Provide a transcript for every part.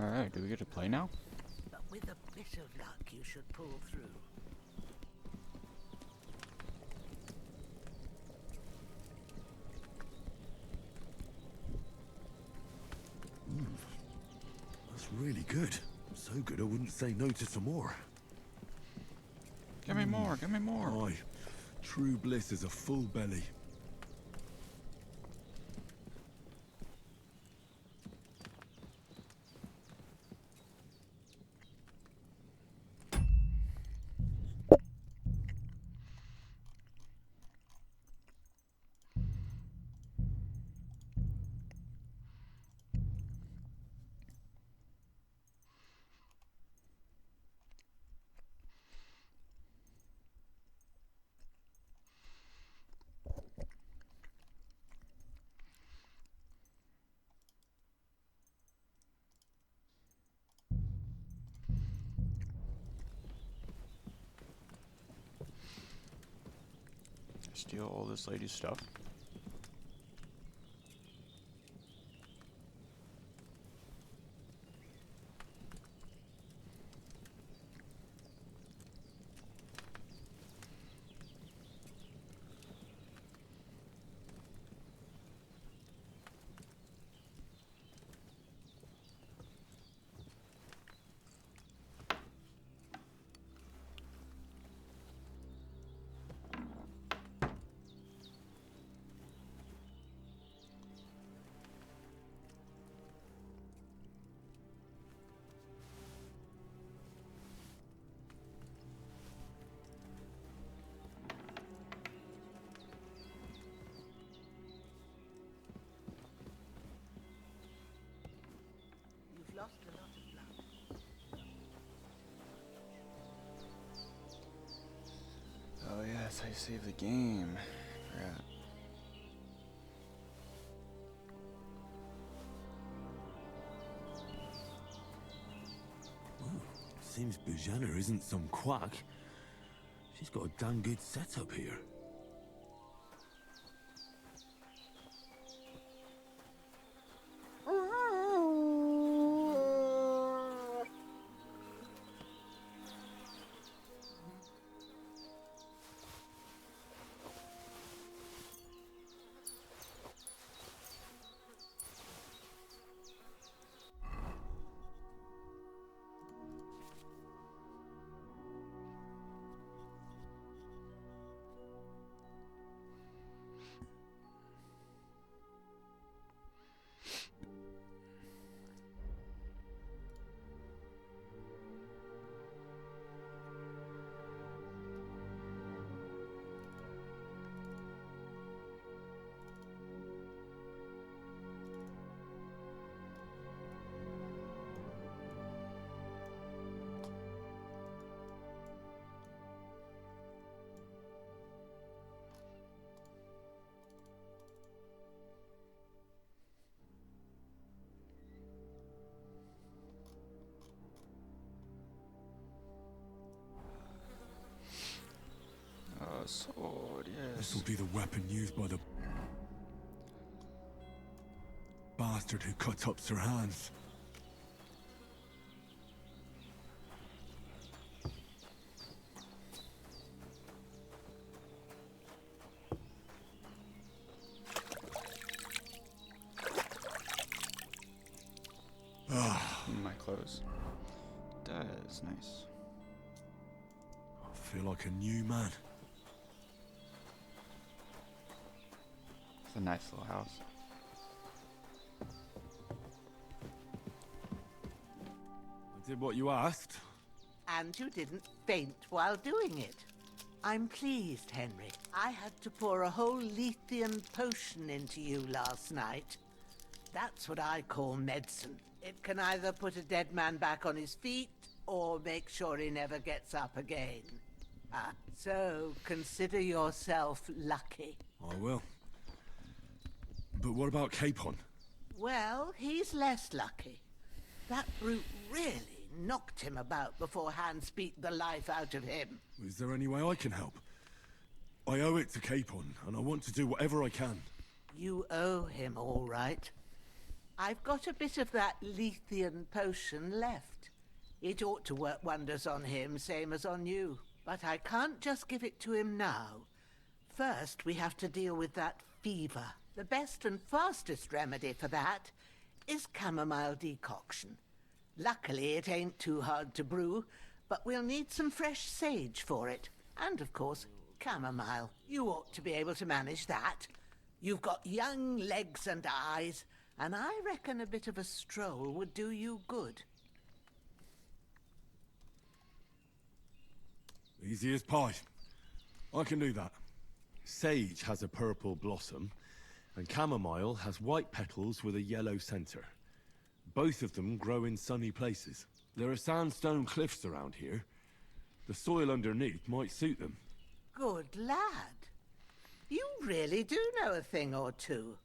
Alright, do we get to play now? But with a bit of luck, you should pull through. That's really good. So good I wouldn't say no to some more. Give me more, give me more. Aye, true bliss is a full belly. Steal all this lady's stuff. You've lost a lot of blood. Oh yes, I saved the game. Forgot. Seems Bujana isn't some quack. She's got a damn good setup here. Sword, yes. This will be the weapon used by the bastard who cut up Sir Hans. In my clothes. That is nice. I feel like a new man. It's a nice little house. I did what you asked. And you didn't faint while doing it. I'm pleased, Henry. I had to pour a whole lithium potion into you last night. That's what I call medicine. It can either put a dead man back on his feet, or make sure he never gets up again. So consider yourself lucky. I will. But what about Capon? Well, he's less lucky. That brute really knocked him about before Hans beat the life out of him. Is there any way I can help? I owe it to Capon, and I want to do whatever I can. You owe him, all right. I've got a bit of that Lethean potion left. It ought to work wonders on him, same as on you. But I can't just give it to him now. First, we have to deal with that fever. The best and fastest remedy for that is chamomile decoction. Luckily, it ain't too hard to brew, but we'll need some fresh sage for it. And, of course, chamomile. You ought to be able to manage that. You've got young legs and eyes, and I reckon a bit of a stroll would do you good. Easy as pie. I can do that. Sage has a purple blossom, and chamomile has white petals with a yellow center. Both of them grow in sunny places. There are sandstone cliffs around here. The soil underneath might suit them. Good lad. You really do know a thing or two.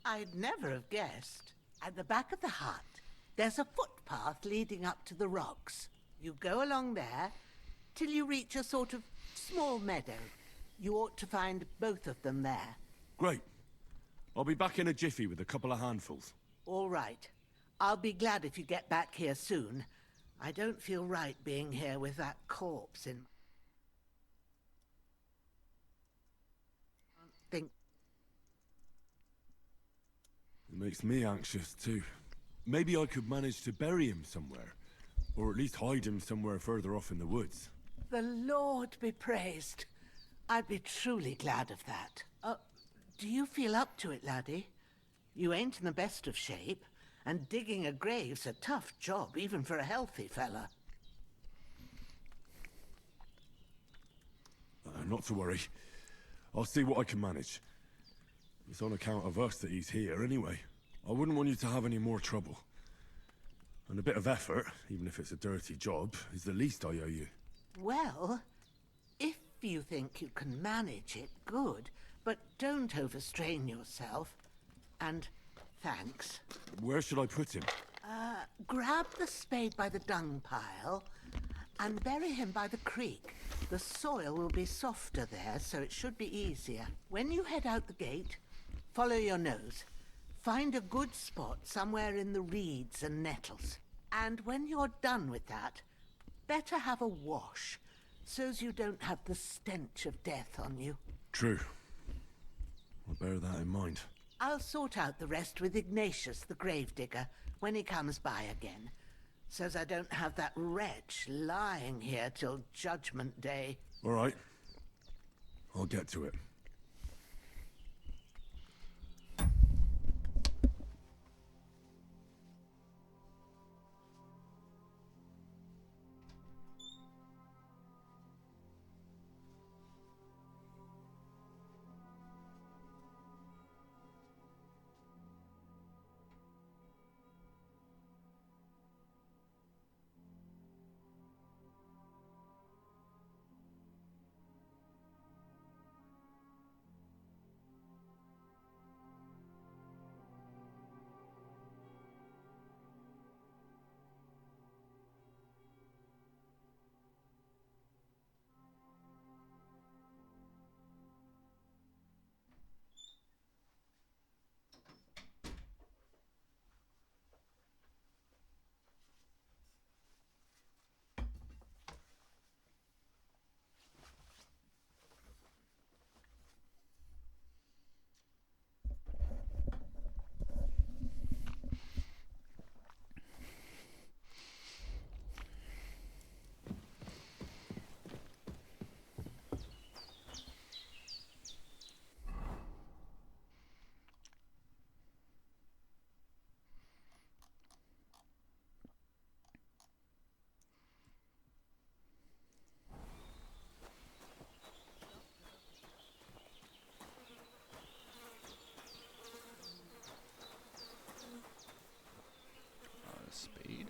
I'd never have guessed. At the back of the hut, there's a footpath leading up to the rocks. You go along there till you reach a sort of small meadow. You ought to find both of them there. Great. I'll be back in a jiffy with a couple of handfuls. All right. I'll be glad if you get back here soon. I don't feel right being here with that corpse in... Think... It makes me anxious too. Maybe I could manage to bury him somewhere. Or at least hide him somewhere further off in the woods. The Lord be praised. I'd be truly glad of that. Do you feel up to it, laddie? You ain't in the best of shape, and digging a grave's a tough job, even for a healthy fella. Not to worry. I'll see what I can manage. It's on account of us that he's here anyway. I wouldn't want you to have any more trouble. And a bit of effort, even if it's a dirty job, is the least I owe you. Well, if you think you can manage it, good. But don't overstrain yourself. And thanks. Where should I put him? Grab the spade by the dung pile and bury him by the creek. The soil will be softer there, so it should be easier. When you head out the gate, follow your nose. Find a good spot somewhere in the reeds and nettles. And when you're done with that, better have a wash, so's you don't have the stench of death on you. True. I'll bear that in mind. I'll sort out the rest with Ignatius, the gravedigger, when he comes by again, so's I don't have that wretch lying here till Judgment Day. All right. I'll get to it. Spade?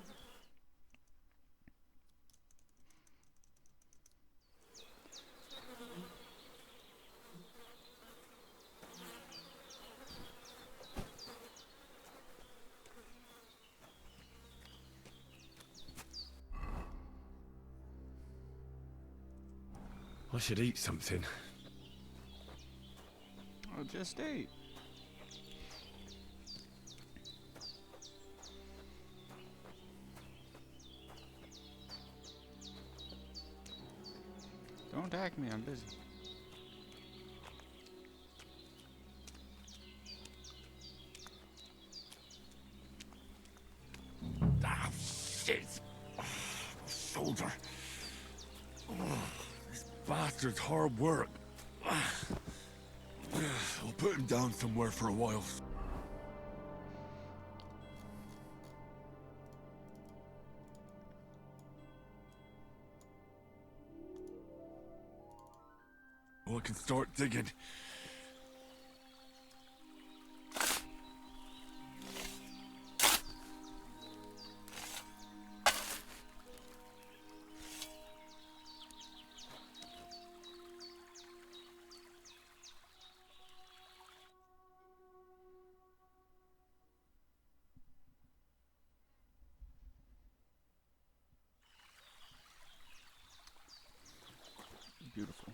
I should eat something. I just ate. Don't attack me, I'm busy. Ah, shit! Oh, my shoulder. Oh, this bastard's hard work. I'll put him down somewhere for a while. Well, I can start digging. Beautiful.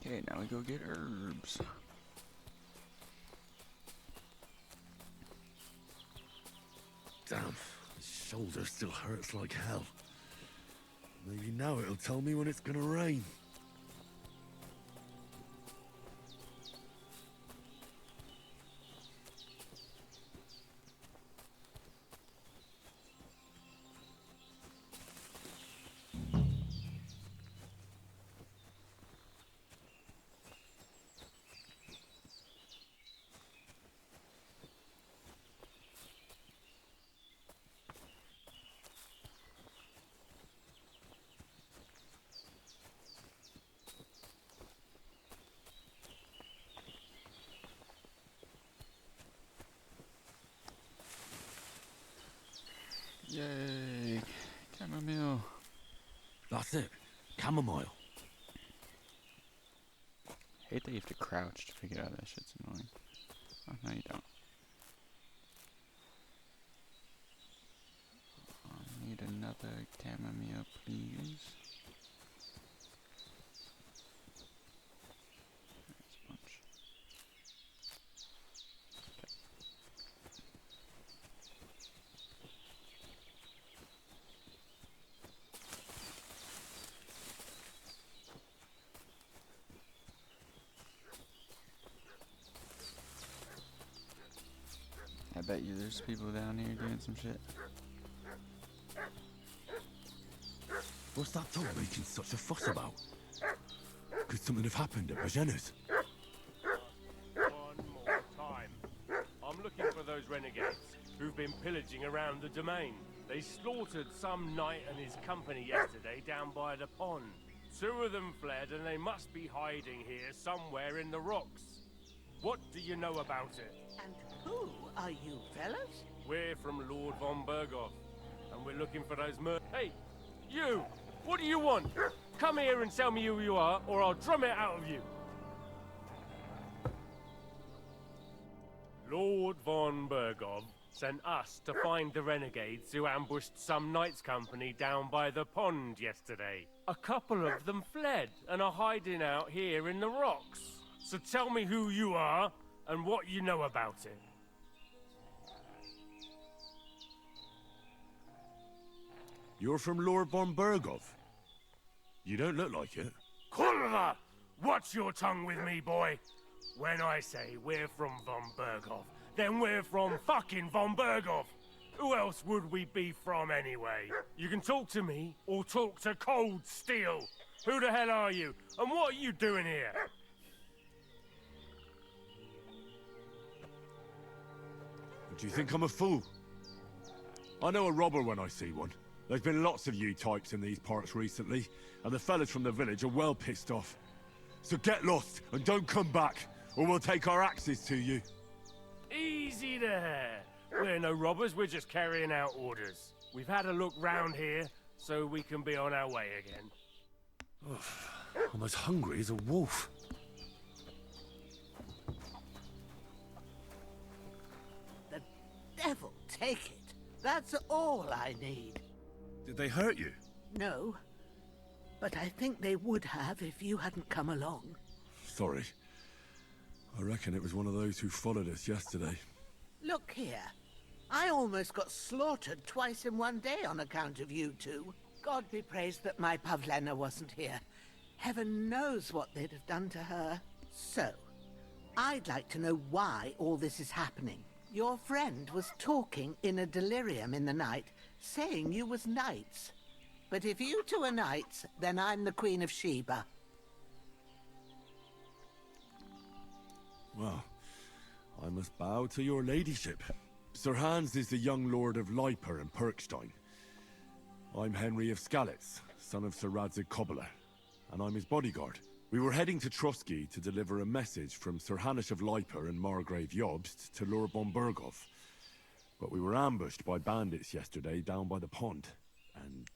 Okay, now we go get herbs. Damn, my shoulder still hurts like hell. Maybe now it'll tell me when it's gonna rain. Yay! Chamomile. That's it. Chamomile. Hate that you have to crouch to figure out that shit's annoying. Oh, no, you don't. I need another chamomile, please. There's a bunch. Okay. I bet you there's people down here doing some shit. What's that dog making such a fuss about? Could something have happened at Bajena's? One more time. I'm looking for those renegades who've been pillaging around the domain. They slaughtered some knight and his company yesterday down by the pond. 2 of them fled and they must be hiding here somewhere in the rocks. What do you know about it? And who are you, fellas? We're from Lord von Berghoff, and we're looking for those Hey, you! What do you want? Come here and tell me who you are, or I'll drum it out of you. Lord von Berghoff sent us to find the renegades who ambushed some knights' company down by the pond yesterday. A couple of them fled and are hiding out here in the rocks. So tell me who you are and what you know about it. You're from Lord von Berghoff? You don't look like it. Kulva! Watch your tongue with me, boy. When I say we're from von Berghoff, then we're from fucking von Berghoff. Who else would we be from anyway? You can talk to me or talk to Cold Steel. Who the hell are you? And what are you doing here? Do you think I'm a fool? I know a robber when I see one. There's been lots of you types in these parts recently, and the fellas from the village are well pissed off. So get lost and don't come back, or we'll take our axes to you. Easy there. We're no robbers, we're just carrying out orders. We've had a look round here, so we can be on our way again. I'm as hungry as a wolf. The devil take it. That's all I need. Did they hurt you? No, but I think they would have if you hadn't come along. Sorry. I reckon it was one of those who followed us yesterday. Look here. I almost got slaughtered twice in one day on account of you two. God be praised that my Pavlena wasn't here. Heaven knows what they'd have done to her. So, I'd like to know why all this is happening. Your friend was talking in a delirium in the night, saying you was knights. But if you two are knights, then I'm the Queen of Sheba. Well, I must bow to your ladyship. Sir Hans is the young lord of Leiper and Perkstein. I'm Henry of Skalitz, son of Sir Radzig Kobyla, and I'm his bodyguard. We were heading to Trotsky to deliver a message from Sir Hanush of Leiper and Margrave Jobst to Lord von Berghoff. But we were ambushed by bandits yesterday down by the pond, and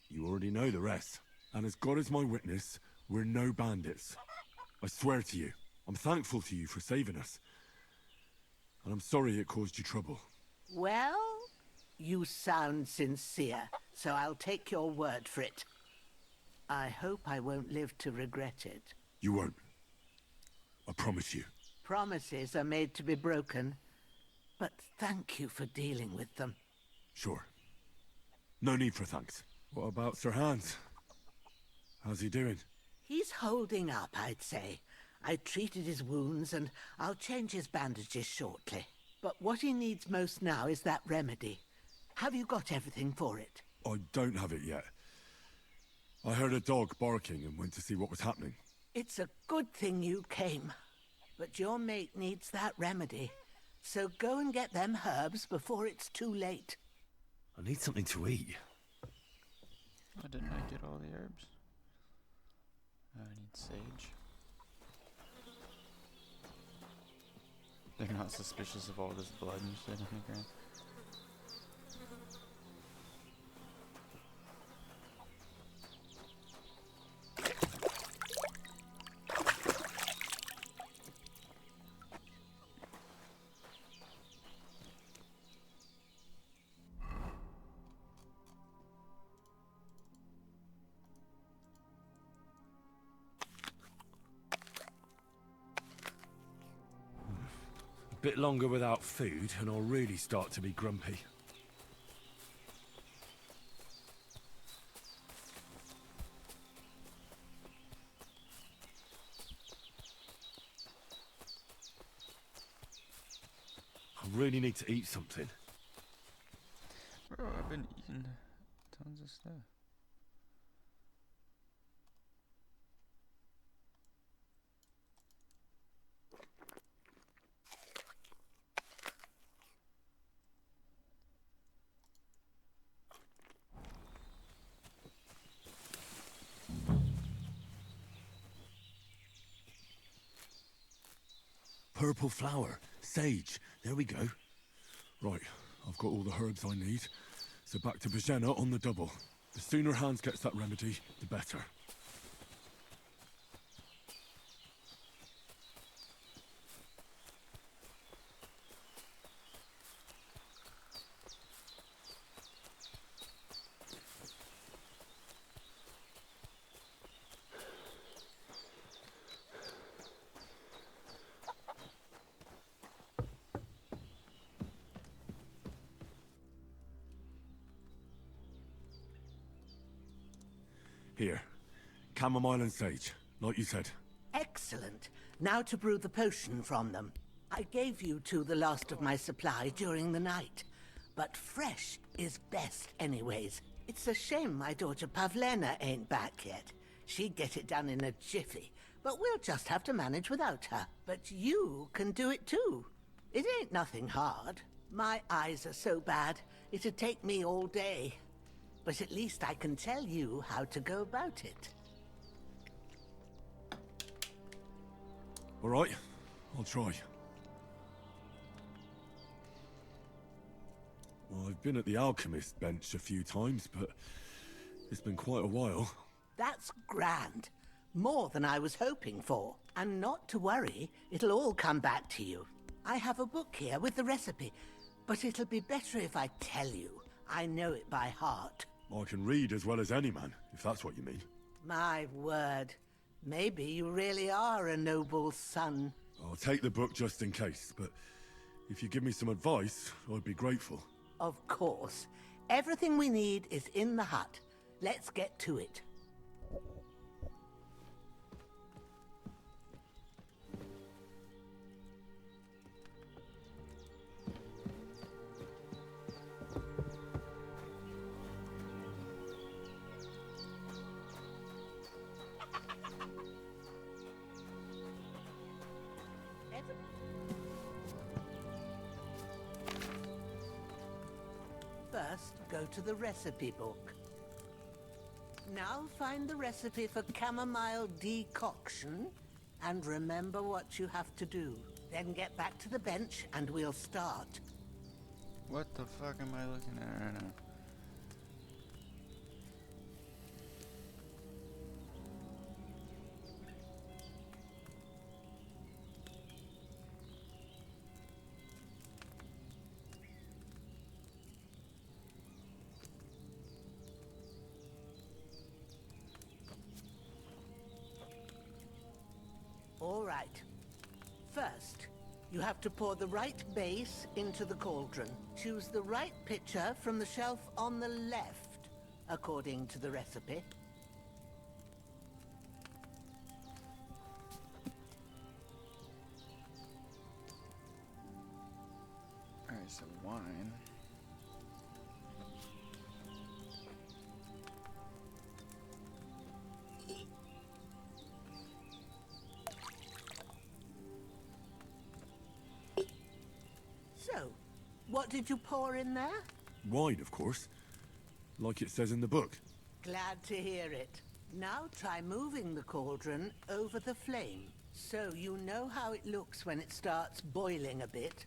you already know the rest. And as God is my witness, we're no bandits. I swear to you, I'm thankful to you for saving us. And I'm sorry it caused you trouble. Well, you sound sincere, so I'll take your word for it. I hope I won't live to regret it. You won't. I promise you. Promises are made to be broken, but thank you for dealing with them. Sure. No need for thanks. What about Sir Hans? How's he doing? He's holding up, I'd say. I treated his wounds, and I'll change his bandages shortly. But what he needs most now is that remedy. Have you got everything for it? I don't have it yet. I heard a dog barking and went to see what was happening. It's a good thing you came. But your mate needs that remedy. So go and get them herbs before it's too late. I need something to eat. Oh, didn't I get all the herbs? I need sage. They're not suspicious of all this blood and shit on the ground. Bit longer without food, and I'll really start to be grumpy. I really need to eat something. Bro, I've been eating tons of stuff. Purple flower, sage, there we go. Right, I've got all the herbs I need, so back to Vizhena on the double. The sooner Hans gets that remedy, the better. Here, chamomile and sage, like you said. Excellent. Now to brew the potion from them. I gave you two the last of my supply during the night. But fresh is best anyways. It's a shame my daughter Pavlena ain't back yet. She'd get it done in a jiffy, but we'll just have to manage without her. But you can do it too. It ain't nothing hard. My eyes are so bad, it'd take me all day. But at least I can tell you how to go about it. All right, I'll try. Well, I've been at the alchemist bench a few times, but it's been quite a while. That's grand. More than I was hoping for. And not to worry, it'll all come back to you. I have a book here with the recipe, but it'll be better if I tell you. I know it by heart. I can read as well as any man, if that's what you mean. My word. Maybe you really are a noble son. I'll take the book just in case, but if you give me some advice, I'd be grateful. Of course. Everything we need is in the hut. Let's get to it. First, go to the recipe book. Now find the recipe for chamomile decoction and remember what you have to do. Then get back to the bench and we'll start. What the fuck am I looking at right now? All right. First, you have to pour the right base into the cauldron. Choose the right pitcher from the shelf on the left, according to the recipe. Alright, so wine. So, what did you pour in there? Wine, of course. Like it says in the book. Glad to hear it. Now try moving the cauldron over the flame, so you know how it looks when it starts boiling a bit.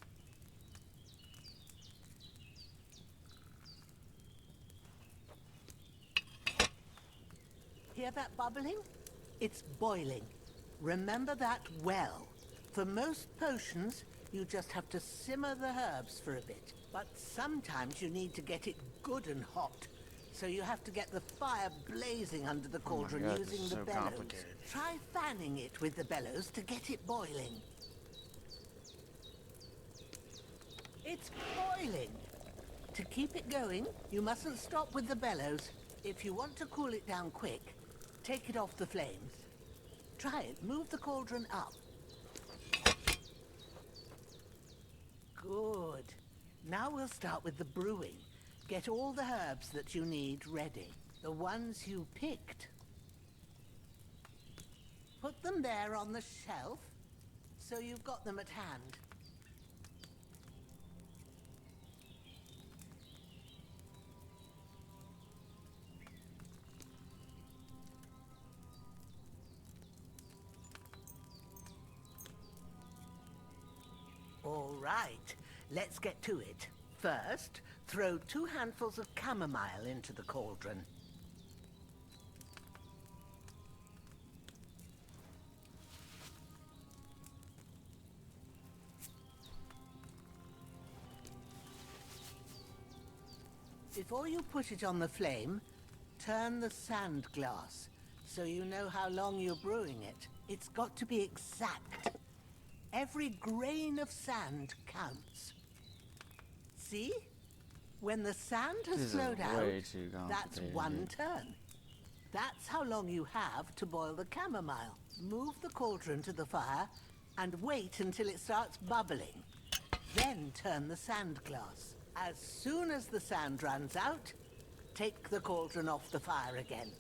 Hear that bubbling? It's boiling. Remember that well. For most potions, you just have to simmer the herbs for a bit. But sometimes you need to get it good and hot. So you have to get the fire blazing under the cauldron God, using this is the so bellows. complicated. Try fanning it with the bellows to get it boiling. It's boiling. To keep it going, you mustn't stop with the bellows. If you want to cool it down quick, take it off the flames. Try it. Move the cauldron up. Good. Now we'll start with the brewing. Get all the herbs that you need ready. The ones you picked. Put them there on the shelf, so you've got them at hand. All right, let's get to it. First, throw 2 handfuls of chamomile into the cauldron. Before you put it on the flame, turn the sand glass so you know how long you're brewing it. It's got to be exact. Every grain of sand counts. See? When the sand has This is flowed out, way too that's complicated, 1 dude. turn. That's how long you have to boil the chamomile. Move the cauldron to the fire and wait until it starts bubbling. Then turn the sand glass. As soon as the sand runs out, take the cauldron off the fire again.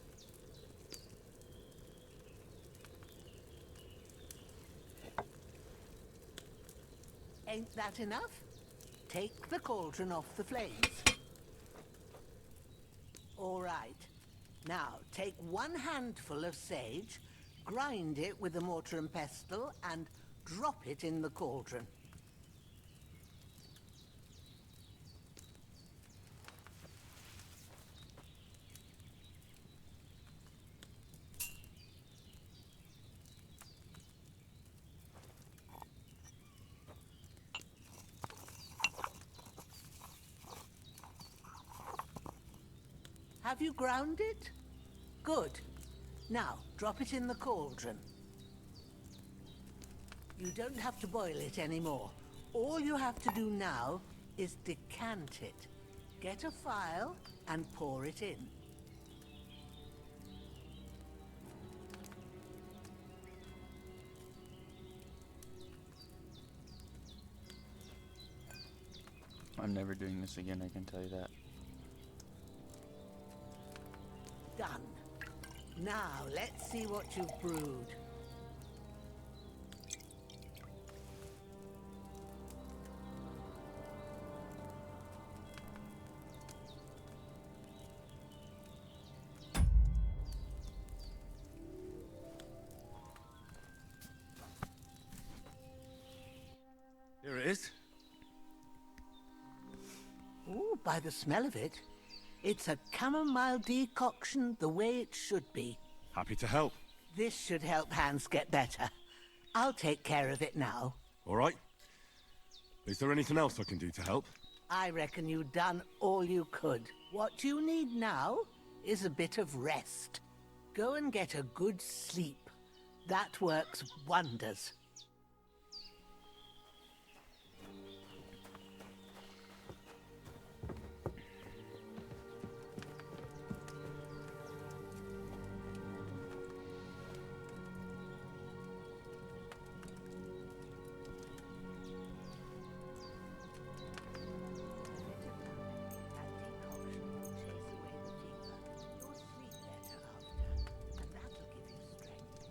Ain't that enough? Take the cauldron off the flames. All right. Now, take 1 handful of sage, grind it with a mortar and pestle, and drop it in the cauldron. Have you ground it? Good. Now, drop it in the cauldron. You don't have to boil it anymore. All you have to do now is decant it. Get a phial and pour it in. I'm never doing this again, I can tell you that. Done. Now, let's see what you've brewed. Here it is. Ooh, by the smell of it, it's a chamomile decoction the way it should be. Happy to help. This should help Hans get better. I'll take care of it now. All right. Is there anything else I can do to help? I reckon you've done all you could. What you need now is a bit of rest. Go and get a good sleep. That works wonders.